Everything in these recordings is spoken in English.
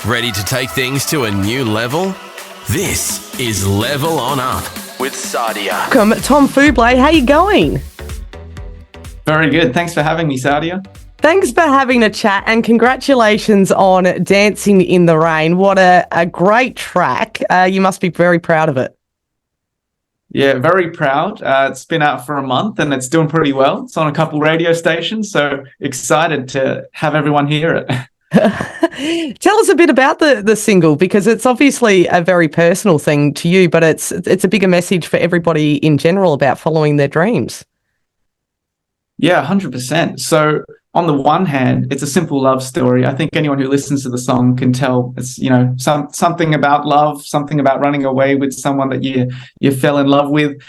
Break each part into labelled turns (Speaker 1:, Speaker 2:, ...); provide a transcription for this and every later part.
Speaker 1: Ready to take things to a new level? This is Level On Up with Sadia.
Speaker 2: Welcome, Tom Fublé. How you going?
Speaker 3: Very good. Thanks for having me, Sadia.
Speaker 2: Thanks for having a chat and congratulations on Dancing in the Rain. What a great track. You must be very proud of it.
Speaker 3: Yeah, very proud. It's been out for a month and it's doing pretty well. It's on a couple radio stations, so excited to have everyone hear it.
Speaker 2: Tell us a bit about the single, because it's obviously a very personal thing to you, but it's a bigger message for everybody in general about following their dreams.
Speaker 3: Yeah, 100%. So on the one hand, it's a simple love story. I think anyone who listens to the song can tell it's, something about love, something about running away with someone that you fell in love with,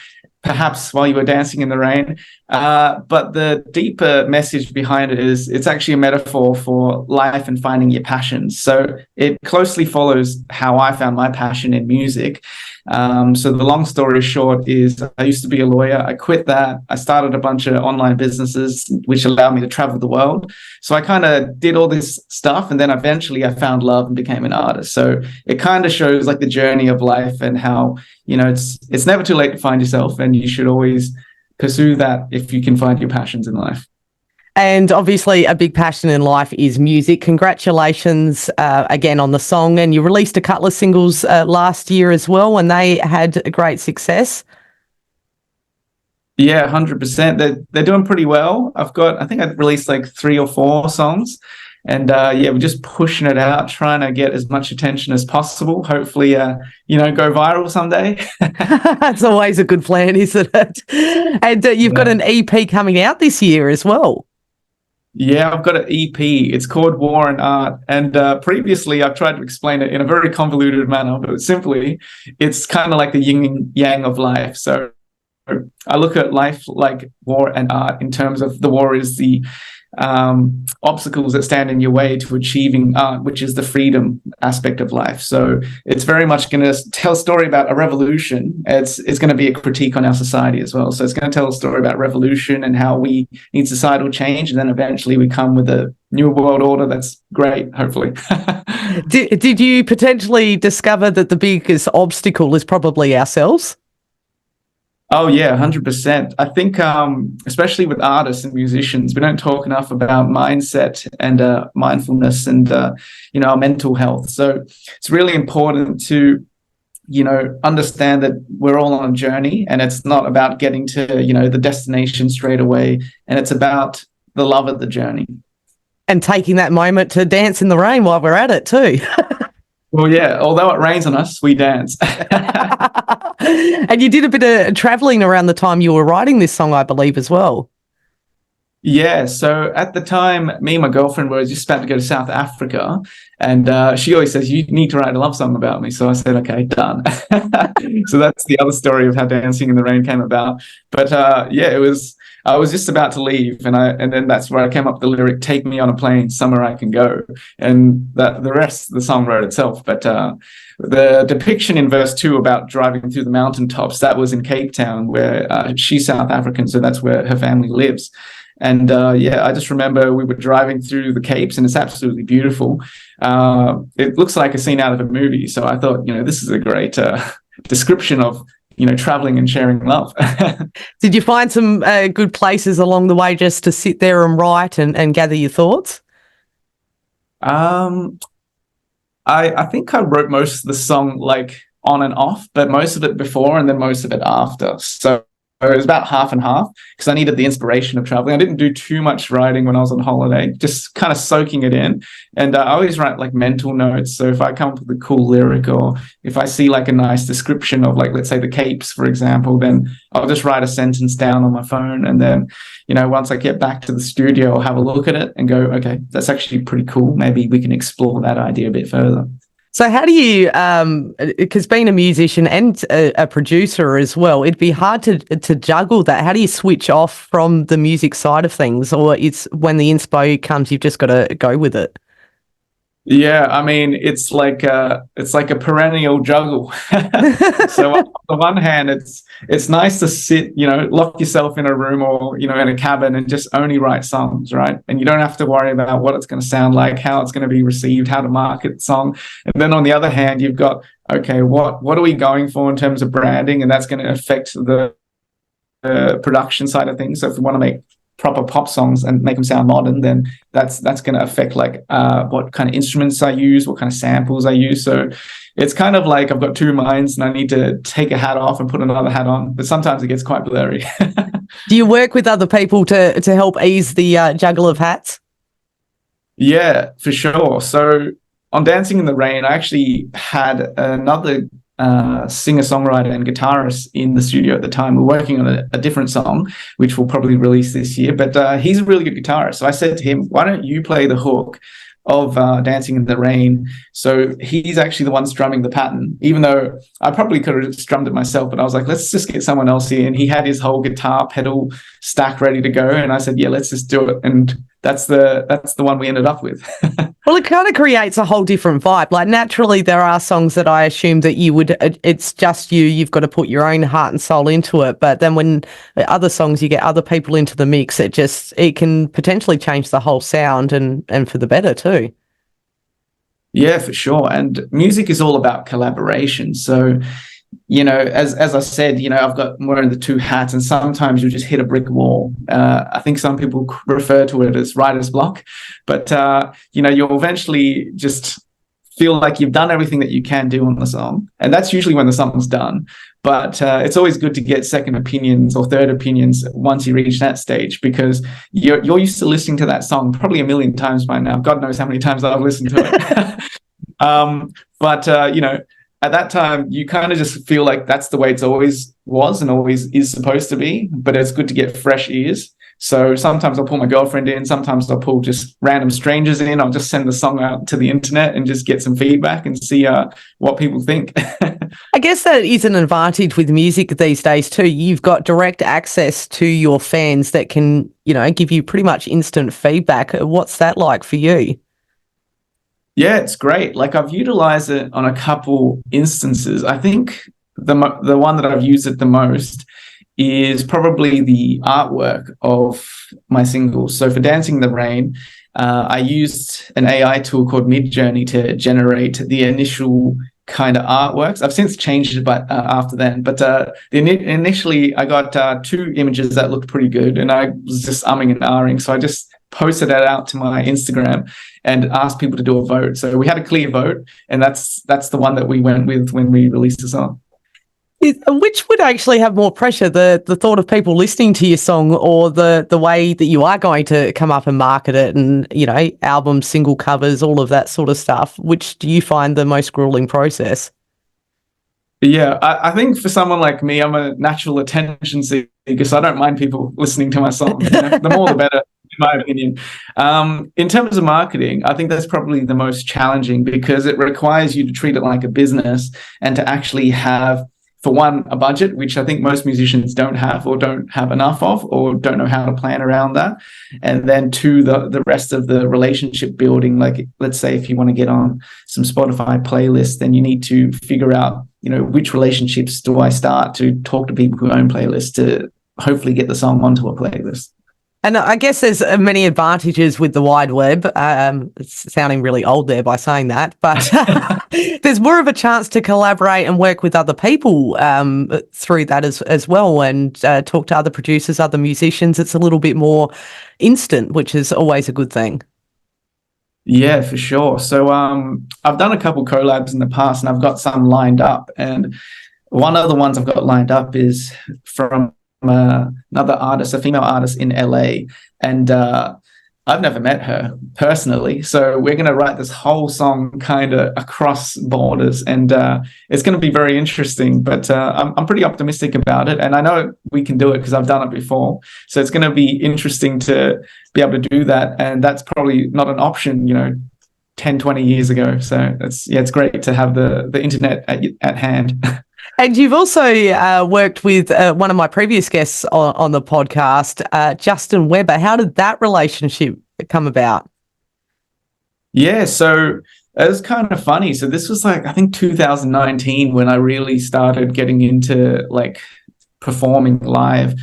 Speaker 3: perhaps while you were dancing in the rain. But the deeper message behind it is it's actually a metaphor for life and finding your passions. So it closely follows how I found my passion in music. So the long story short is I used to be a lawyer. I quit that. I started a bunch of online businesses, which allowed me to travel the world. So I kind of did all this stuff. And then eventually I found love and became an artist. So it kind of shows like the journey of life and how, it's never too late to find yourself, and you should always pursue that if you can find your passions in life.
Speaker 2: And obviously a big passion in life is music. Congratulations again on the song. And you released a couple of singles last year as well, and they had a great success.
Speaker 3: Yeah, 100%. They're doing pretty well. I think I've released like 3 or 4 songs. And we're just pushing it out, trying to get as much attention as possible. Hopefully, go viral someday.
Speaker 2: That's always a good plan, isn't it? And you've got an EP coming out this year as well.
Speaker 3: Yeah, I've got an EP. It's called War and Art. And previously, I've tried to explain it in a very convoluted manner, but simply, it's kind of like the yin and yang of life. So I look at life like war and art in terms of the war is the obstacles that stand in your way to achieving art, which is the freedom aspect of life. So it's very much going to tell a story about a revolution. It's going to be a critique on our society as well. So it's going to tell a story about revolution and how we need societal change, and then eventually we come with a new world order that's great, hopefully.
Speaker 2: Did you potentially discover that the biggest obstacle is probably ourselves?
Speaker 3: Oh, yeah, 100%. I think, especially with artists and musicians, we don't talk enough about mindset and mindfulness and, our mental health. So it's really important to, understand that we're all on a journey, and it's not about getting to, the destination straight away. And it's about the love of the journey.
Speaker 2: And taking that moment to dance in the rain while we're at it too.
Speaker 3: Well, yeah, although it rains on us, we dance.
Speaker 2: And you did a bit of traveling around the time you were writing this song, I believe, as well.
Speaker 3: Yeah, so at the time, me and my girlfriend were just about to go to South Africa, and she always says, you need to write a love song about me. So I said, okay, done. So that's the other story of how Dancing in the Rain came about. But I was just about to leave, and then that's where I came up with the lyric, take me on a plane, somewhere I can go. And that the rest of the song wrote itself. But the depiction in verse 2 about driving through the mountaintops, that was in Cape Town, where she's South African, so that's where her family lives. And I just remember we were driving through the Capes, and it's absolutely beautiful. It looks like a scene out of a movie. So I thought, this is a great description of traveling and sharing love.
Speaker 2: Did you find some good places along the way just to sit there and write and gather your thoughts?
Speaker 3: I think I wrote most of the song like on and off, but most of it before and then most of it after. So it was about half and half because I needed the inspiration of traveling. I didn't do too much writing when I was on holiday, just kind of soaking it in. And I always write like mental notes. So if I come up with a cool lyric, or if I see like a nice description of like, let's say the Capes, for example, then I'll just write a sentence down on my phone. And then, once I get back to the studio, I'll have a look at it and go, okay, that's actually pretty cool. Maybe we can explore that idea a bit further.
Speaker 2: So how do you, because being a musician and a producer as well, it'd be hard to juggle that. How do you switch off from the music side of things, or it's when the inspo comes, you've just got to go with it?
Speaker 3: Yeah, I mean, it's like a perennial juggle. So on the one hand, it's nice to sit, lock yourself in a room or, in a cabin and just only write songs, right? And you don't have to worry about what it's going to sound like, how it's going to be received, how to market the song. And then on the other hand, you've got, okay, what are we going for in terms of branding? And that's going to affect the production side of things. So if we want to make proper pop songs and make them sound modern, then that's going to affect like what kind of instruments I use, what kind of samples I use. So it's kind of like I've got two minds and I need to take a hat off and put another hat on, but sometimes it gets quite blurry.
Speaker 2: Do you work with other people to help ease the juggle of hats?
Speaker 3: Yeah, for sure. So on Dancing in the Rain, I actually had another singer-songwriter and guitarist in the studio at the time. We're working on a different song, which we'll probably release this year, but he's a really good guitarist. So I said to him, why don't you play the hook of Dancing in the Rain? So he's actually the one strumming the pattern, even though I probably could have strummed it myself, but I was like, let's just get someone else here. And he had his whole guitar pedal stack ready to go. And I said, yeah, let's just do it. And that's the one we ended up with.
Speaker 2: Well, it kind of creates a whole different vibe. Like naturally, there are songs that I assume that it's just you've got to put your own heart and soul into it. But then when other songs, you get other people into the mix, it can potentially change the whole sound and for the better too.
Speaker 3: Yeah, for sure. And music is all about collaboration. So, as I said, I'm wearing the two hats, and sometimes you just hit a brick wall. I think some people refer to it as writer's block, but you'll eventually just feel like you've done everything that you can do on the song, and that's usually when the song's done. But it's always good to get second opinions or third opinions once you reach that stage, because you're used to listening to that song probably a million times by now. God knows how many times I've listened to it. But at that time, you kind of just feel like that's the way it's always was and always is supposed to be. But it's good to get fresh ears. So sometimes I'll pull my girlfriend in. Sometimes I'll pull just random strangers in. I'll just send the song out to the internet and just get some feedback and see what people think.
Speaker 2: I guess that is an advantage with music these days too. You've got direct access to your fans that can, give you pretty much instant feedback. What's that like for you?
Speaker 3: Yeah, it's great. Like I've utilized it on a couple instances. I think the one that I've used it the most is probably the artwork of my singles. So for Dancing in the Rain, I used an AI tool called Midjourney to generate the initial kind of artworks. I've since changed it, but after then. But initially, I got two images that looked pretty good, and I was just umming and ahhing. So I just posted that out to my Instagram and asked people to do a vote. So we had a clear vote, and that's the one that we went with when we released the song.
Speaker 2: Which would actually have more pressure, the thought of people listening to your song or the way that you are going to come up and market it and, albums, single covers, all of that sort of stuff? Which do you find the most grueling process?
Speaker 3: Yeah, I think for someone like me, I'm a natural attention seeker, so I don't mind people listening to my song. The more the better, in my opinion. In terms of marketing, I think that's probably the most challenging because it requires you to treat it like a business and to actually have, for one, a budget, which I think most musicians don't have or don't have enough of or don't know how to plan around that. And then two, the rest of the relationship building, like let's say if you want to get on some Spotify playlists, then you need to figure out, which relationships do I start to talk to people who own playlists to hopefully get the song onto a playlist.
Speaker 2: And I guess there's many advantages with the wide web. It's sounding really old there by saying that, but there's more of a chance to collaborate and work with other people through that as well, and talk to other producers, other musicians. It's a little bit more instant, which is always a good thing.
Speaker 3: Yeah, for sure. So I've done a couple collabs in the past, and I've got some lined up. And one of the ones I've got lined up is from another artist, a female artist in LA, and I've never met her personally, so we're going to write this whole song kind of across borders, and it's going to be very interesting, but I'm pretty optimistic about it, and I know we can do it because I've done it before, so it's going to be interesting to be able to do that, and that's probably not an option 10-20 years ago, so it's great to have the internet at hand.
Speaker 2: And you've also worked with one of my previous guests on the podcast, Justin Weber. How did that relationship come about?
Speaker 3: Yeah, so it was kind of funny. So this was like I think 2019 when I really started getting into like performing live.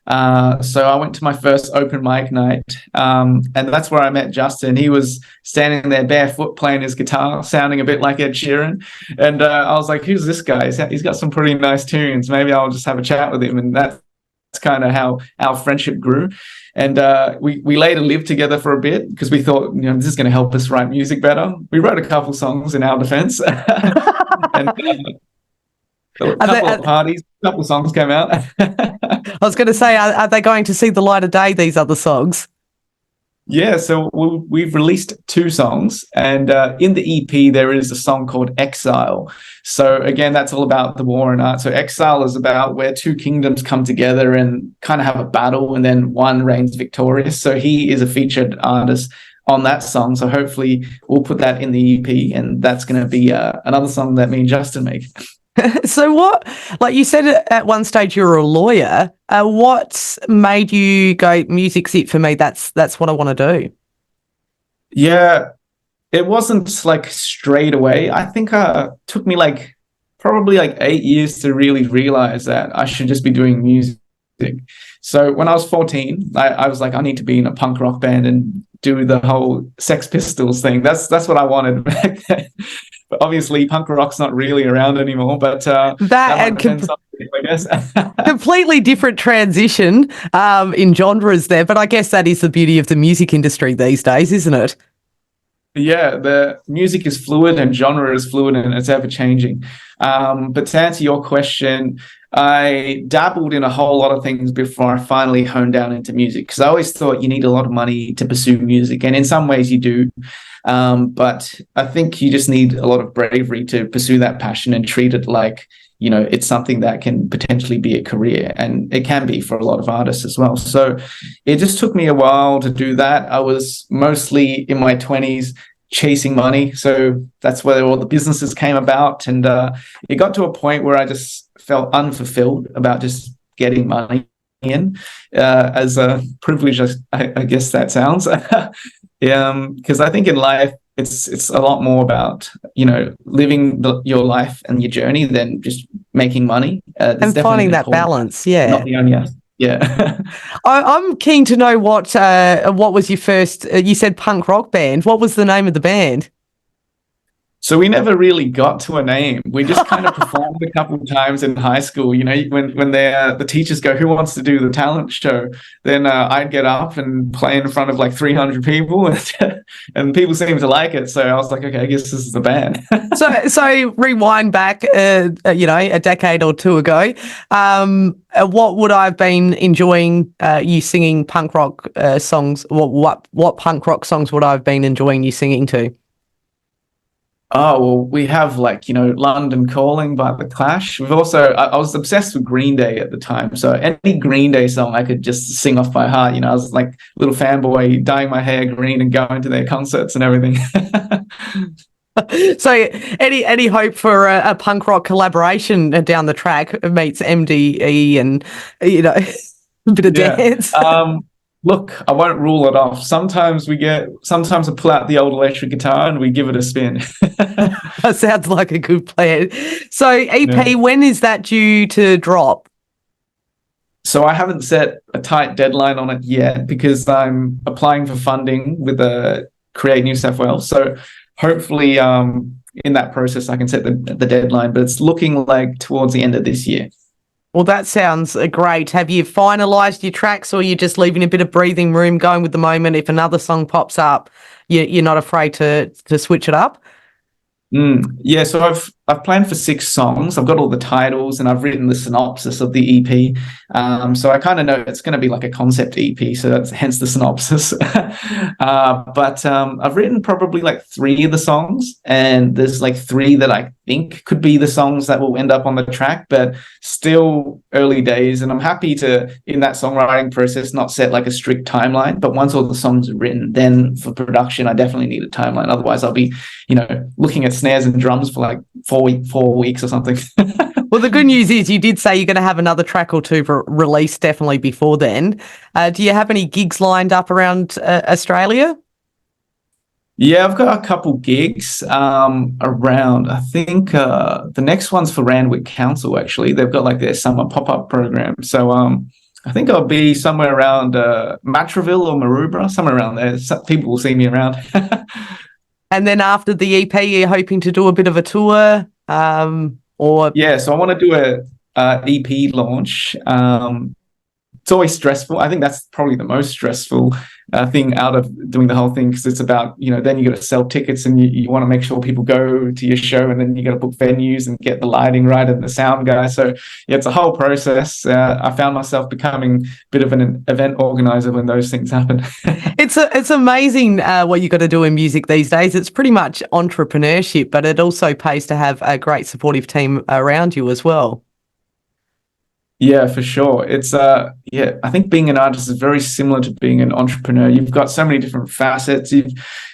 Speaker 3: So I went to my first open mic night, and that's where I met Justin. He was standing there barefoot playing his guitar, sounding a bit like Ed Sheeran. And I was like, "Who's this guy? He's got some pretty nice tunes. Maybe I'll just have a chat with him." And that's kind of how our friendship grew. And we later lived together for a bit because we thought, this is going to help us write music better. We wrote a couple songs in our defense. And a couple of parties, a couple of songs came out.
Speaker 2: I was going to say, are they going to see the light of day, these other songs?
Speaker 3: Yeah, so we've released 2 songs, and in the EP there is a song called Exile. So again, that's all about the war and art. So Exile is about where 2 kingdoms come together and kind of have a battle, and then one reigns victorious. So he is a featured artist on that song. So hopefully we'll put that in the EP, and that's going to be another song that me and Justin make.
Speaker 2: So what, like you said at one stage you were a lawyer, what made you go, music's it for me, that's what I want to do?
Speaker 3: Yeah, it wasn't like straight away. I think it took me like probably like 8 years to really realize that I should just be doing music. So when I was 14, I was like, I need to be in a punk rock band and do the whole Sex Pistols thing. That's what I wanted back then. But obviously, punk rock's not really around anymore. But that and I guess
Speaker 2: completely different transition in genres there. But I guess that is the beauty of the music industry these days, isn't it?
Speaker 3: Yeah, the music is fluid and genre is fluid and it's ever changing. But to answer your question, I dabbled in a whole lot of things before I finally honed down into music, because I always thought you need a lot of money to pursue music. And in some ways you do. But I think you just need a lot of bravery to pursue that passion and treat it like, it's something that can potentially be a career, and it can be for a lot of artists as well. So it just took me a while to do that. I was mostly in my 20s chasing money. So that's where all the businesses came about. And it got to a point where I just felt unfulfilled about just getting money in, as a privilege, I guess that sounds. Because I think in life, it's a lot more about, living your life and your journey than just making money.
Speaker 2: And finding that balance, yeah.
Speaker 3: Not the only aspect. Yeah.
Speaker 2: I'm keen to know what was your first, you said punk rock band. What was the name of the band?
Speaker 3: So we never really got to a name. We just kind of performed a couple of times in high school. When the teachers go, "Who wants to do the talent show?" Then I'd get up and play in front of like 300 people, and people seemed to like it. So I was like, okay, I guess this is the band.
Speaker 2: So rewind back, a decade or two ago. What would I have been enjoying you singing punk rock songs? What punk rock songs would I have been enjoying you singing to?
Speaker 3: Oh, well, we have London Calling by The Clash. We've also, I was obsessed with Green Day at the time. So any Green Day song I could just sing off by heart. I was like a little fanboy, dyeing my hair green and going to their concerts and everything.
Speaker 2: So any hope for a punk rock collaboration down the track meets MDE and, a bit of dance?
Speaker 3: Look, I won't rule it off. Sometimes I pull out the old electric guitar and we give it a spin.
Speaker 2: That sounds like a good plan. So EP, When is that due to drop?
Speaker 3: So I haven't set a tight deadline on it yet because I'm applying for funding with Create New South Wales. So hopefully in that process I can set the deadline, but it's looking like towards the end of this year.
Speaker 2: Well, that sounds great. Have you finalised your tracks, or are you just leaving a bit of breathing room, going with the moment? If another song pops up, you're not afraid to switch it up?
Speaker 3: Yeah, so I've planned for 6 songs. I've got all the titles and I've written the synopsis of the EP. So I kind of know it's going to be like a concept EP, so that's hence the synopsis. But I've written probably like 3 of the songs, and there's like 3 that I think could be the songs that will end up on the track, but still early days. And I'm happy to, in that songwriting process, not set like a strict timeline. But once all the songs are written, then for production, I definitely need a timeline. Otherwise, I'll be, looking at snares and drums for like 4 weeks or something.
Speaker 2: Well, the good news is you did say you're going to have another track or 2 released definitely before then. Do you have any gigs lined up around Australia?
Speaker 3: Yeah, I've got a couple gigs around. I think the next one's for Randwick Council. Actually, they've got like their summer pop-up program. So I think I'll be somewhere around Matraville or Maroubra, somewhere around there. People will see me around.
Speaker 2: And then after the EP, you're hoping to do a bit of a tour, or
Speaker 3: Yeah, so I want to do a EP launch. It's always stressful. I think that's probably the most stressful thing out of doing the whole thing, because it's about, then you got to sell tickets, and you want to make sure people go to your show, and then you got to book venues and get the lighting right and the sound guy. So yeah, it's a whole process. I found myself becoming a bit of an event organizer when those things happen.
Speaker 2: it's amazing what you got to do in music these days. It's pretty much entrepreneurship, but it also pays to have a great supportive team around you as well.
Speaker 3: Yeah, for sure. It's I think being an artist is very similar to being an entrepreneur. You've got so many different facets.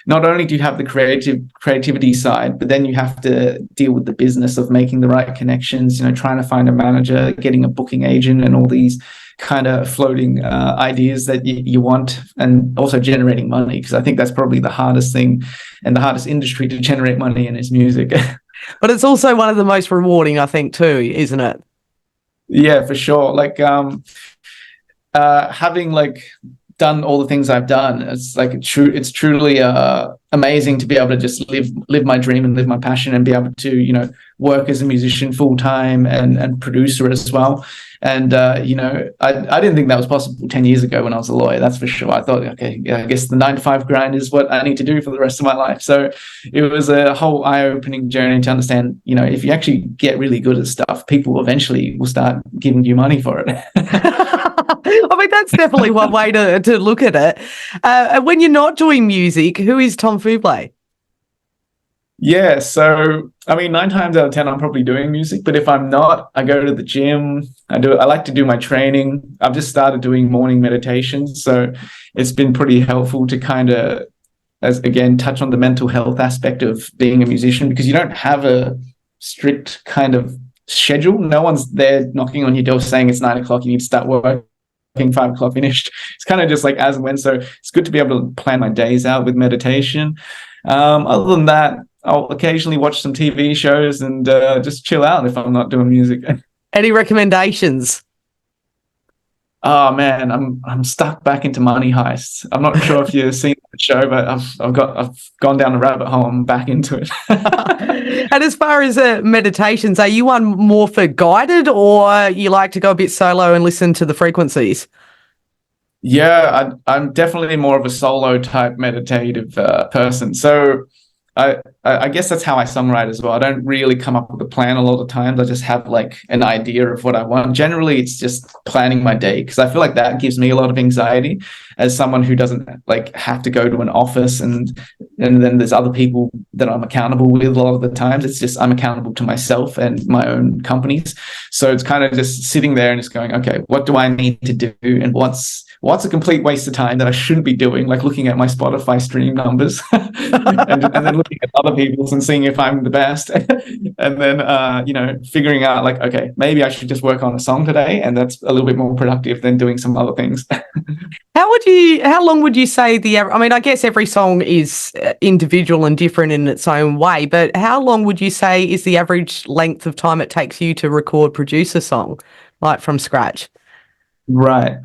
Speaker 3: Not only do you have the creativity side, but then you have to deal with the business of making the right connections, trying to find a manager, getting a booking agent, and all these kind of floating ideas that you want, and also generating money, because I think that's probably the hardest thing and the hardest industry to generate money in is music.
Speaker 2: But it's also one of the most rewarding, I think, too, isn't it?
Speaker 3: Yeah, for sure. Like having like done all the things I've done, it's truly amazing to be able to just live my dream and live my passion, and be able to work as a musician full time and producer as well. And I didn't think that was possible 10 years ago when I was a lawyer, that's for sure. I thought, okay, yeah, I guess the 9 to 5 grind is what I need to do for the rest of my life. So it was a whole eye-opening journey to understand, if you actually get really good at stuff, people eventually will start giving you money for it.
Speaker 2: I mean, that's definitely one way to look at it. When you're not doing music, who is Tom Fublé?
Speaker 3: Yeah, so I mean, 9 times out of 10, I'm probably doing music. But if I'm not, I go to the gym. I like to do my training. I've just started doing morning meditations, so it's been pretty helpful to kind of, as again, touch on the mental health aspect of being a musician, because you don't have a strict kind of schedule. No one's there knocking on your door saying it's 9 o'clock, you need to start working. 5 o'clock finished. It's kind of just like as and when. So it's good to be able to plan my days out with meditation. Other than that, I'll occasionally watch some TV shows and just chill out if I'm not doing music.
Speaker 2: Any recommendations?
Speaker 3: Oh man, I'm stuck back into Money Heists. I'm not sure if you've seen the show, but I've gone down a rabbit hole. I'm back into it.
Speaker 2: And as far as meditations, are you one more for guided, or you like to go a bit solo and listen to the frequencies?
Speaker 3: Yeah, I'm definitely more of a solo type meditative person. So I guess that's how I songwrite as well. I don't really come up with a plan a lot of times. I just have like an idea of what I want. Generally, it's just planning my day, because I feel like that gives me a lot of anxiety as someone who doesn't like have to go to an office, and then there's other people that I'm accountable with a lot of the times. It's just I'm accountable to myself and my own companies. So it's kind of just sitting there and just going, okay, what do I need to do, and what's a complete waste of time that I shouldn't be doing, like looking at my Spotify stream numbers and then looking at other people's and seeing if I'm the best. And then, figuring out like, okay, maybe I should just work on a song today, and that's a little bit more productive than doing some other things.
Speaker 2: How long would you say I mean, I guess every song is individual and different in its own way, but how long would you say is the average length of time it takes you to produce a song, like from scratch?
Speaker 3: Right.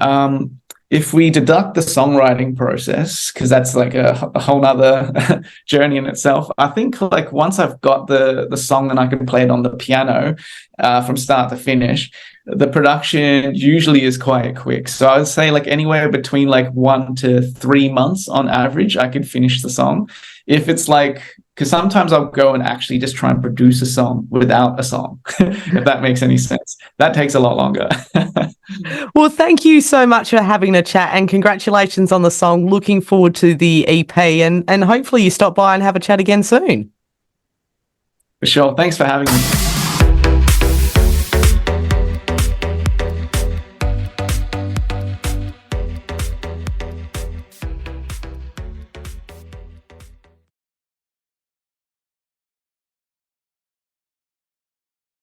Speaker 3: If we deduct the songwriting process, because that's like a whole nother journey in itself, I think like once I've got the song and I can play it on the piano from start to finish, the production usually is quite quick. So I would say like anywhere between like 1 to 3 months on average, I could finish the song. If it's like, because sometimes I'll go and actually just try and produce a song without a song, if that makes any sense. That takes a lot longer.
Speaker 2: Well, thank you so much for having a chat, and congratulations on the song. Looking forward to the EP, and hopefully you stop by and have a chat again soon.
Speaker 3: For sure. Thanks for having me.